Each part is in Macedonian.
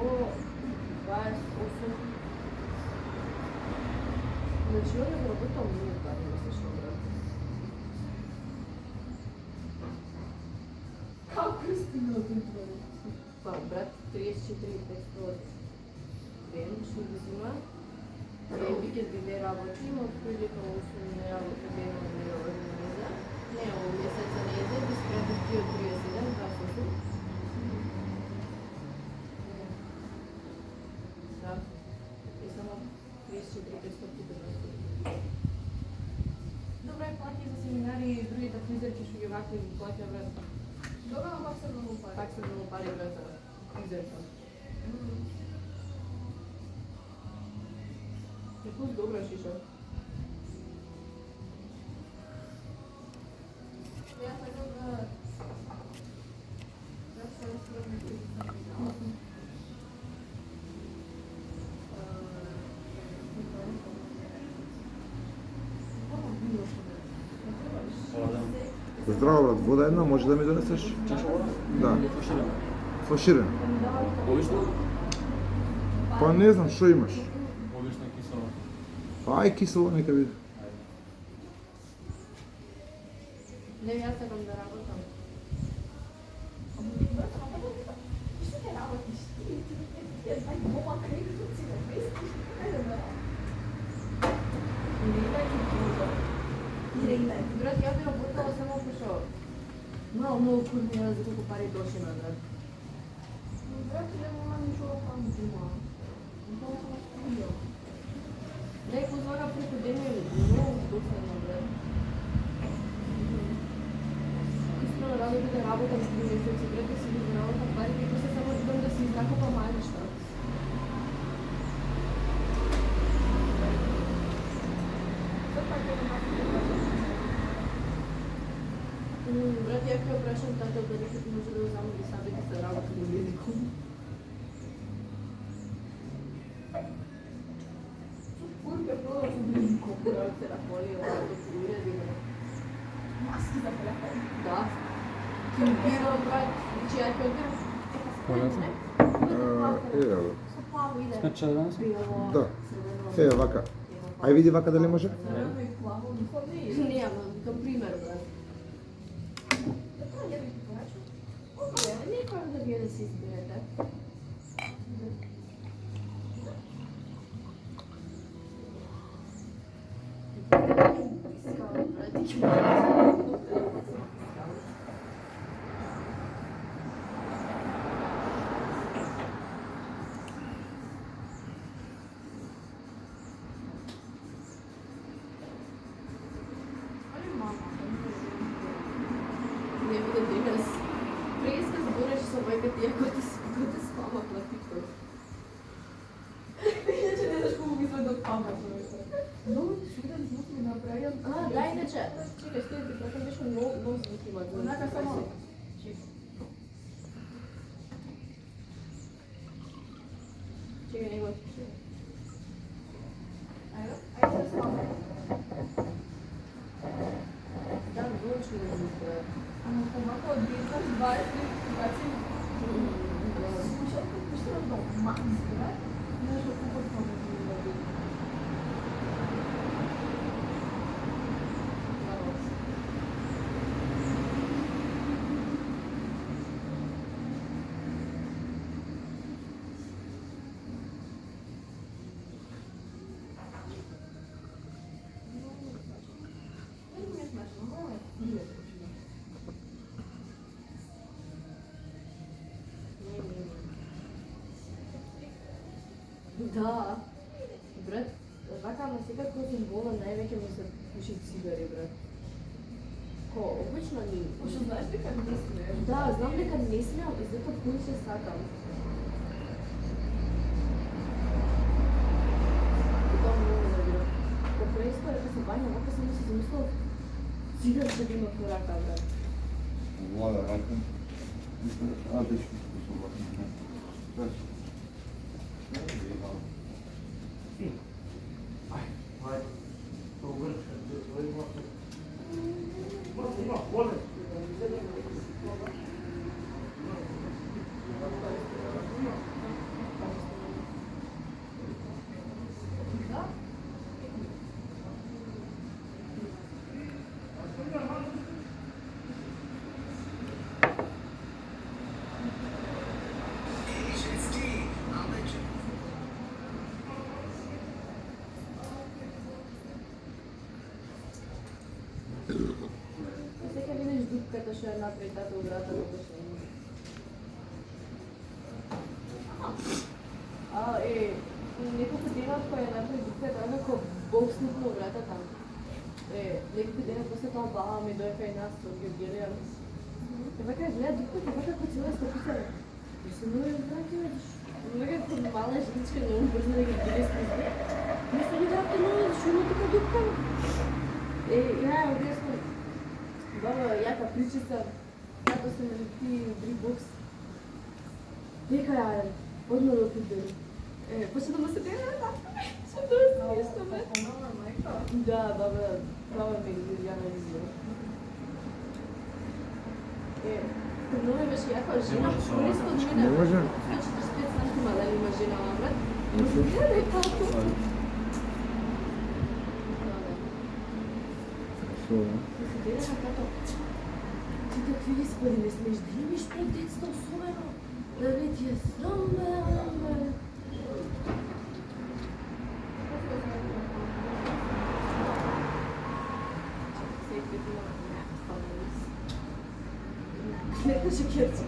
28. Значи, он е работал много пари, мислиш, брат. Како е стигнал тој твори? Па, брат, 34,500 ден, што ги взима. Ден викенд биде работи, но прилика 8 не работи, ден не организа. Не, ово месеца не еде, би спрето ти од 37, 28. Да, и само 34,500 ден. Добре, плати за семинари и другите фризерки што ги вакви платја брат. Добро, пак се много пари. Пак се много пари брат за фризерка. Некој добра шиша. Ја сакам да се сравнам. Здраво, брат, вода една, може да ми донесеш? Чаша вода? Да. Фаширана. Фаширан. Обично? Па не знам, што имаш? Обично кисело. Па ај кисело нека биде. Не, јас сакам да работам. Што не работиш ти? Ти е тај дома кај што си да местиш. Ајде да Брат, ја би работала само пошо. Много курни за колку пари дошли на брат. брат, не мора ништо да правам дома. Тоа се студио. Некој звара преку ден е много доsadно, брат. Искрено радо би да работам 3 месеци, брат, да си ги заработам пари, и после само идам да си изнакупам мали нешта. Брат, ја ќе прашам тато дали ќе може да замоли саби да се работи до медикум. Курка продава со близко. Брат, се наполи, ова да се уреди, брат. Маски за телефон. Да. Ќе убирам, брат, значи ја ќе убирам. Понатаму? Еве. Со плаво иде. Значи да донесам? Било, Да. црвено. Еве вака. Ај види вака дали може? Зелено и плаво, никој не иде. Не, ама, към пример, брат. Тоа ја ви порачам. Некој да вие да се изберете. Али мама. Не биде денес. Преска збореше со мајка ти, ако ти спама на TikTok. Иначе не знаш колку мислам да памет. Много чуден звук ми направиам. Да, иначе, чекай, стои ти пракам беше много звук има. Онака само. Чекай, него. Ајде да спаме. Да, много чуден звук, брат. Ама помака од 20 апlikации. Слушам, пуштам до Макс, брат. Знаеш колку памет ми даде. Да. Брат, вака, ама сега кога сум болна, највеќе ми се пуши цигари, брат. Ко, обично ни... Пошто знаеш дека не смееш. Да, знам дека не смеам и затоа пуше сакам. И тоа многу да бира. По преска, дека се бања, вака сам да се замислам, цигар ќе да има по рака, брат. Влада, рака. Дечко, дојшла една третата од врата да дојшла. Неколку дена од која направи дупка, како Бог снупно врата таму. Неколку дена после тоа баба ми дојка и нас од Георгија. Вака гледа дупка, вака како цела стопица. И се много здрави, вака како мала женичка, много брзо да ги гледа спизде. Не се ги драпте много, зашо има така дупка? Ја одесно, баба јака причица, като се меѓу ти три бокс. Века ја, одно да отидем. Почна да му се дене на татка, што да смешно бе. Да, баба ми ја нализира. Много беше јака жена, користо од мене. Не може. 145 сантима дали има жена на брат. Гледа е тако. Шо? Да се дене на тато. Ти какви испади не смеш да имаш пред децата особено. Да не ти е срам, бе. Нека ще керци.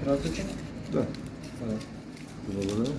Здравствуйте. Да. Благодаря.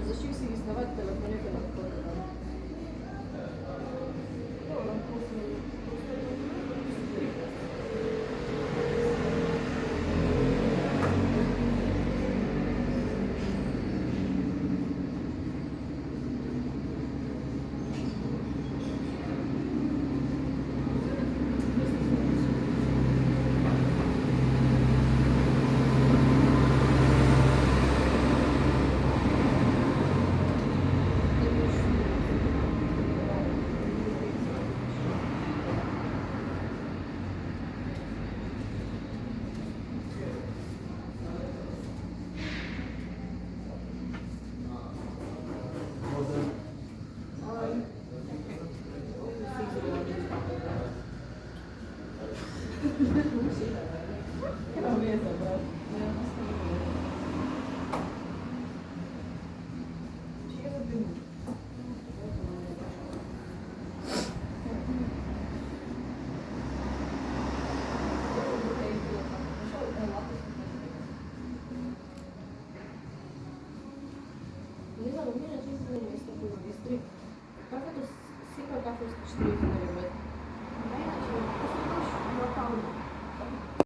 Заших си ги стават телефоните на входа. Не знам, ми на често место кој дистрикт. Какато сека кафе што